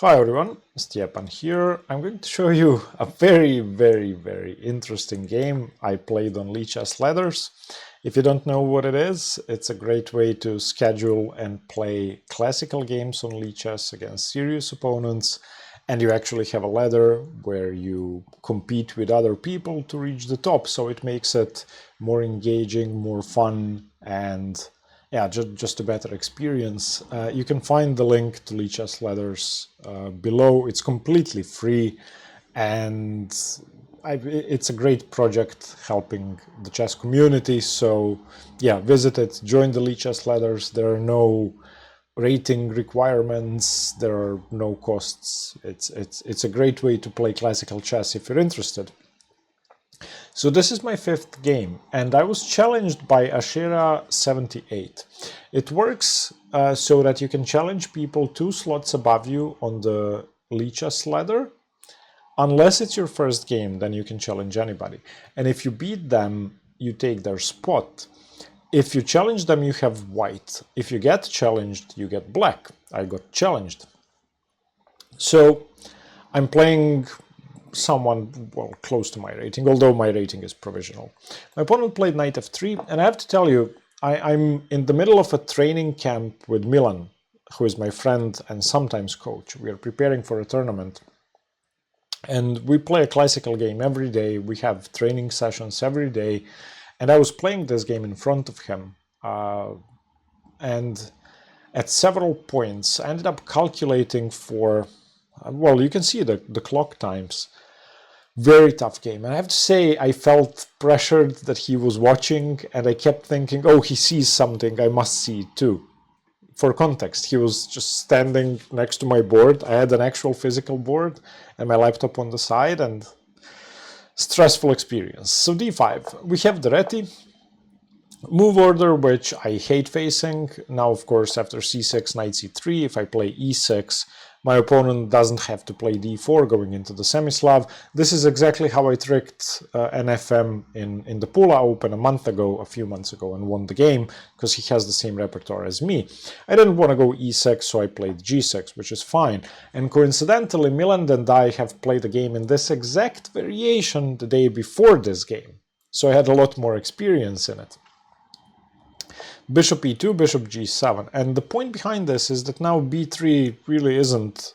Hi everyone, Stepan here. I'm going to show you a very interesting game I played on Lichessladders. If you don't know what it is, it's a great way to schedule and play classical games on Lichess against serious opponents, and you actually have a ladder where you compete with other people to reach the top, so it makes it more engaging, more fun, and yeah, just a better experience. You can find the link to Lichessladders below. It's completely free, and it's a great project helping the chess community. So yeah, visit it, join the Lichessladders. There are no rating requirements, there are no costs. It's a great way to play classical chess if you're interested. So this is my fifth game, and I was challenged by Bxe4 It works so that you can challenge people 2 slots above you on the Lichess ladder. Unless it's your first game, then you can challenge anybody. And if you beat them, you take their spot. If you challenge them, you have white. If you get challenged, you get black. I got challenged. So I'm playing someone, well, close to my rating, although my rating is provisional. My opponent played knight f3, and I have to tell you, I'm in the middle of a training camp with Milan, who is my friend and sometimes coach. We are preparing for a tournament, and we play a classical game every day. We have training sessions every day, and I was playing this game in front of him, and at several points I ended up calculating for, well, you can see the clock times. Very tough game, and I have to say I felt pressured that he was watching, and I kept thinking, oh, he sees something, I must see it too. For context, he was just standing next to my board. I had an actual physical board and my laptop on the side, and stressful experience. So d5, we have the Reti move order, which I hate facing. Now, of course, after c6, knight c3, if I play e6, my opponent doesn't have to play d4 going into the semi-Slav. This is exactly how I tricked an FM in the Pula Open a few months ago, and won the game, because he has the same repertoire as me. I didn't want to go e6, so I played g6, which is fine. And coincidentally, Milan and I have played a game in this exact variation the day before this game, so I had a lot more experience in it. Bishop e2, bishop g7, and the point behind this is that now b3 really isn't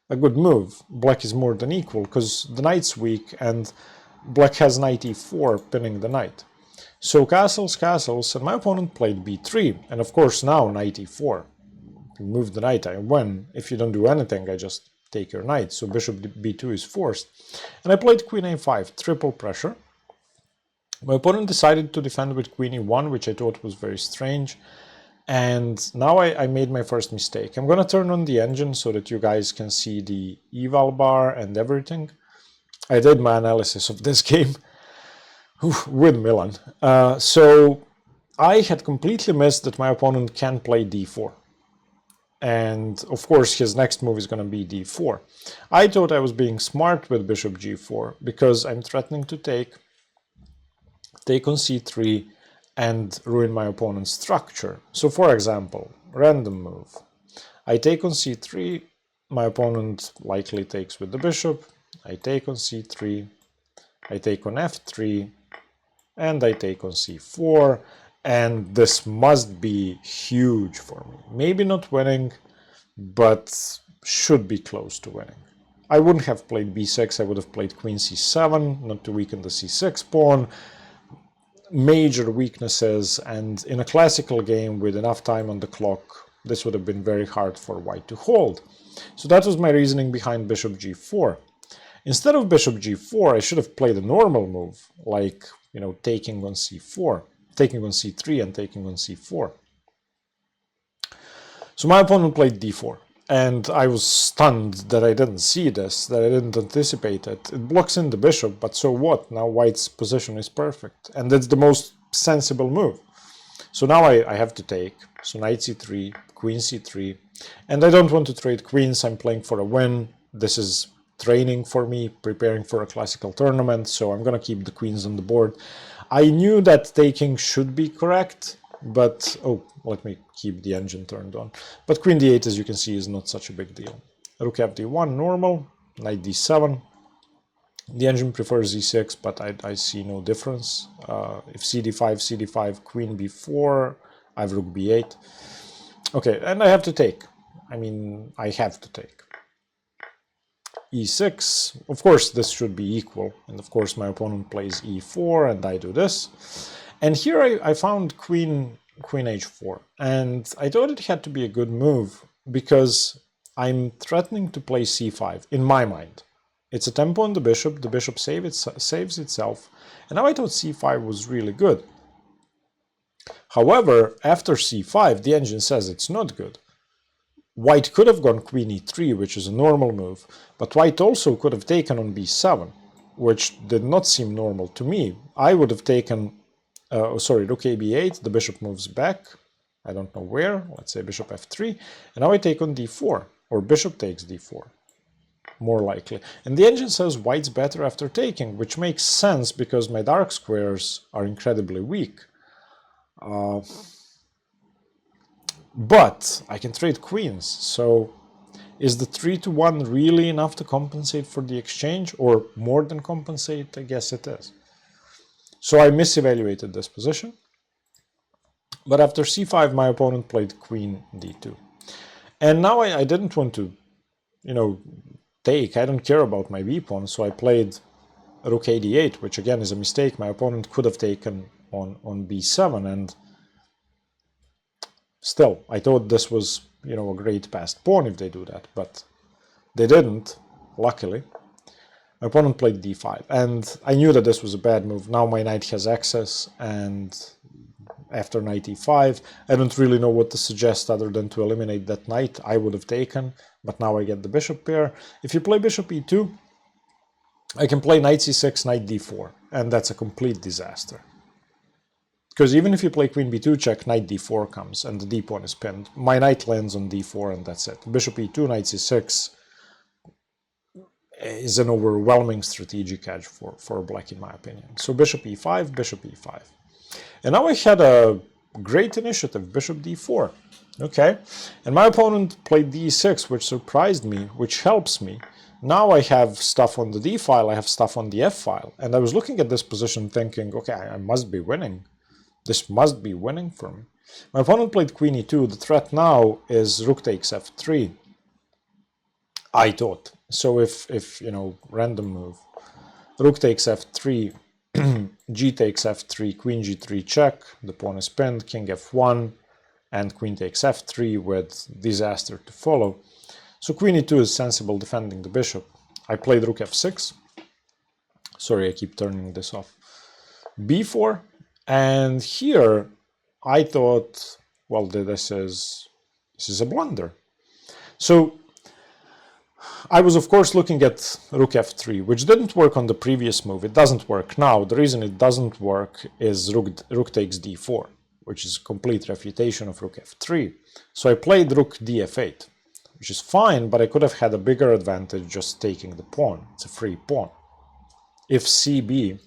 a good move. Black is more than equal, because the knight's weak, and black has knight e4 pinning the knight. So castles, and my opponent played b3, and of course now knight e4. If you move the knight, I win. If you don't do anything, I just take your knight, so bishop b2 is forced. And I played queen a5, triple pressure. My opponent decided to defend with queen e1, which I thought was very strange, and now I made my first mistake. I'm going to turn on the engine so that you guys can see the eval bar and everything. I did my analysis of this game with Milan. So I had completely missed that my opponent can play d4. And of course his next move is going to be d4. I thought I was being smart with bishop g4, because I'm threatening to take on c3 and ruin my opponent's structure. So for example, random move. I take on c3, my opponent likely takes with the bishop, I take on c3, I take on f3, and I take on c4, and this must be huge for me. Maybe not winning, but should be close to winning. I wouldn't have played b6, I would have played queen c7, not to weaken the c6 pawn. Major weaknesses, and in a classical game with enough time on the clock, this would have been very hard for white to hold. So that was my reasoning behind bishop g4. Instead of bishop g4, I should have played a normal move, like, you know, taking on c4, taking on c3 and taking on c4. So my opponent played d4. And I was stunned that I didn't see this, that I didn't anticipate it. It blocks in the bishop, but so what? Now white's position is perfect. And that's the most sensible move. So now I have to take. So knight c3, queen c3. And I don't want to trade queens, I'm playing for a win. This is training for me, preparing for a classical tournament, so I'm gonna keep the queens on the board. I knew that taking should be correct, but, oh, let me keep the engine turned on. But queen d8, as you can see, is not such a big deal. Rook Fd1 normal, knight d7. The engine prefers e6, but I see no difference. If cd5, queen b4, I have rook b8. Okay, and I have to take. I mean, I have to take. e6, of course this should be equal, and of course my opponent plays e4 and I do this. And here I found queen h4, and I thought it had to be a good move because I'm threatening to play c5 in my mind. It's a tempo on the bishop saves itself, and now I thought c5 was really good. However, after c5 the engine says it's not good. White could have gone queen e3, which is a normal move, but white also could have taken on b7, which did not seem normal to me. I would have taken, rook a b8, the bishop moves back, I don't know where, let's say bishop f3, and now I take on d4, or bishop takes d4, more likely. And the engine says white's better after taking, which makes sense because my dark squares are incredibly weak. But I can trade queens, so is the 3-1 really enough to compensate for the exchange, or more than compensate? I guess it is. So I misevaluated this position. But after c5, my opponent played queen d2. And now I didn't want to, take. I don't care about my b-pawn, so I played rook a d8, which again is a mistake. My opponent could have taken on b7, and still, I thought this was, a great passed pawn if they do that, but they didn't, luckily. My opponent played d5, and I knew that this was a bad move. Now my knight has access, and after knight e5, I don't really know what to suggest other than to eliminate that knight. I would have taken, but now I get the bishop pair. If you play bishop e2, I can play knight c6, knight d4, and that's a complete disaster. Because even if you play queen b2 check, knight d4 comes, and the d-pawn is pinned. My knight lands on d4, and that's it. Bishop e2, knight c6 is an overwhelming strategic edge for black, in my opinion. So bishop e5, bishop e5. And now I had a great initiative, bishop d4. Okay, and my opponent played d6, which surprised me, which helps me. Now I have stuff on the d file, I have stuff on the f file, and I was looking at this position thinking, okay, I must be winning. This must be winning for me. My opponent played queen e2. The threat now is rook takes f3. I thought. So if random move, rook takes f3, g takes f3, queen g3 check, the pawn is pinned, king f1, and queen takes f3 with disaster to follow. So queen e2 is sensible, defending the bishop. I played rook f6. Sorry, I keep turning this off. b4. And here, I thought, well, this is a blunder. So I was, of course, looking at rook f3, which didn't work on the previous move. It doesn't work now. The reason it doesn't work is rook takes d4, which is a complete refutation of rook f3. So I played rook df8, which is fine, but I could have had a bigger advantage just taking the pawn. It's a free pawn. If cb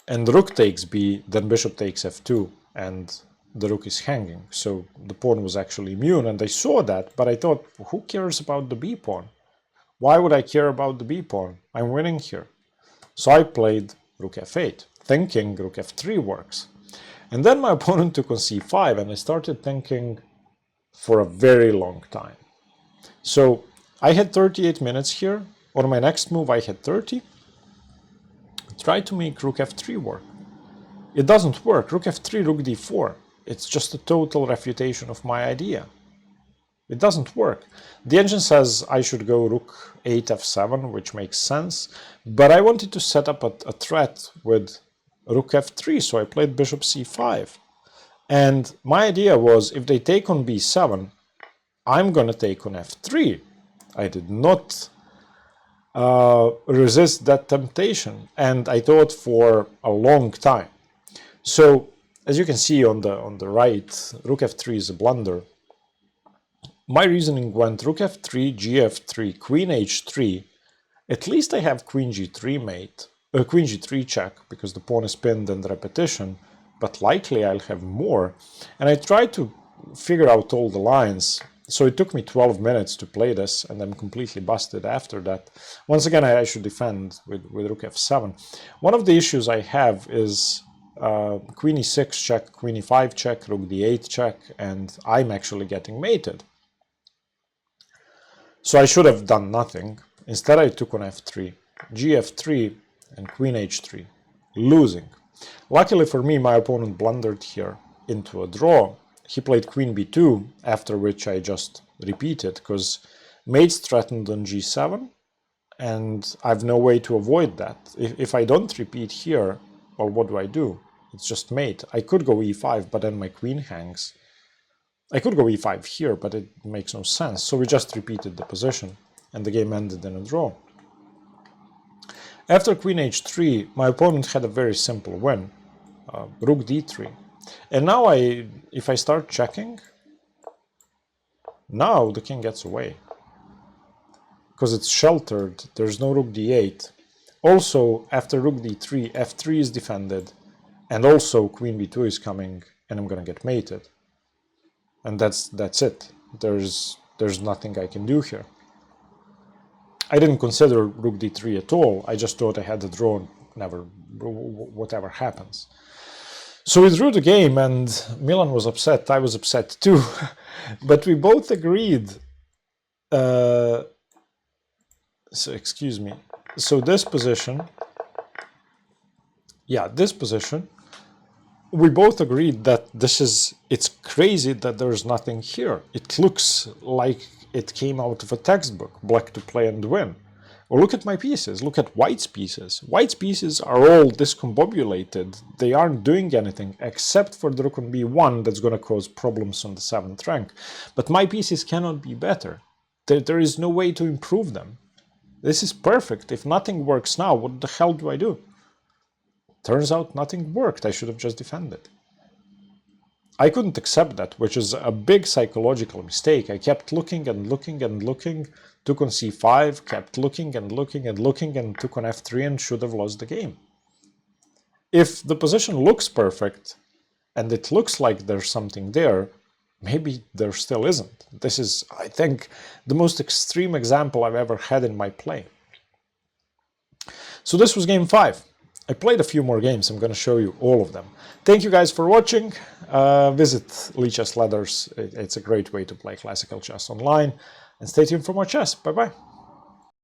and rook takes b, then bishop takes f2, and the rook is hanging. So the pawn was actually immune, and I saw that, but I thought, who cares about the b-pawn? Why would I care about the b-pawn? I'm winning here. So I played rook f8, thinking rook f3 works. And then my opponent took on c5, and I started thinking for a very long time. So I had 38 minutes here. On my next move, I had 30. Try to make rook f3 work. It doesn't work. Rook f3, rook d4. It's just a total refutation of my idea. It doesn't work. The engine says I should go rook 8 f7, which makes sense, but I wanted to set up a threat with rook f3, so I played bishop c5. And my idea was, if they take on b7, I'm gonna take on f3. I did not resist that temptation, and I thought for a long time. So as you can see on the right, rook f3 is a blunder. My reasoning went rook f3, gf3, queen h3. At least I have queen g3 mate, queen g3 check, because the pawn is pinned and repetition, but likely I'll have more. And I tried to figure out all the lines, So it took me 12 minutes to play this, and I'm completely busted after that. Once again, I should defend with rook f7. One of the issues I have is queen e6 check, queen e5 check, rook d8 check, and I'm actually getting mated. So I should have done nothing. Instead, I took on f3, gf3, and queen h3, losing. Luckily for me, my opponent blundered here into a draw. He played queen b2, after which I just repeated, because mate's threatened on g7, and I've no way to avoid that. If I don't repeat here, well, what do? It's just mate. I could go e5, but then my queen hangs. I could go e5 here, but it makes no sense. So we just repeated the position, and the game ended in a draw. After queen h3, my opponent had a very simple win, rook d3. And now if I start checking, now the king gets away. Because it's sheltered, there's no rook d8. Also, after rook d3, f3 is defended, and also queen b2 is coming, and I'm gonna get mated. And that's it. There's nothing I can do here. I didn't consider rook d3 at all. I just thought I had the draw, whatever happens. So we drew the game, and Milan was upset. I was upset too. But we both agreed. So excuse me. So this position, this position, we both agreed that it's crazy that there's nothing here. It looks like it came out of a textbook, black to play and win. Well, look at my pieces, look at white's pieces. White's pieces are all discombobulated. They aren't doing anything except for the rook on b1 that's going to cause problems on the 7th rank. But my pieces cannot be better. There is no way to improve them. This is perfect. If nothing works now, what the hell do I do? Turns out nothing worked. I should have just defended. I couldn't accept that, which is a big psychological mistake. I kept looking and looking and looking, took on c5, kept looking and looking and looking, and took on f3 and should have lost the game. If the position looks perfect, and it looks like there's something there, maybe there still isn't. This is, I think, the most extreme example I've ever had in my play. So this was game 5. I played a few more games. I'm going to show you all of them. Thank you guys for watching. Visit Lichessladders. It's a great way to play classical chess online. And stay tuned for more chess. Bye-bye.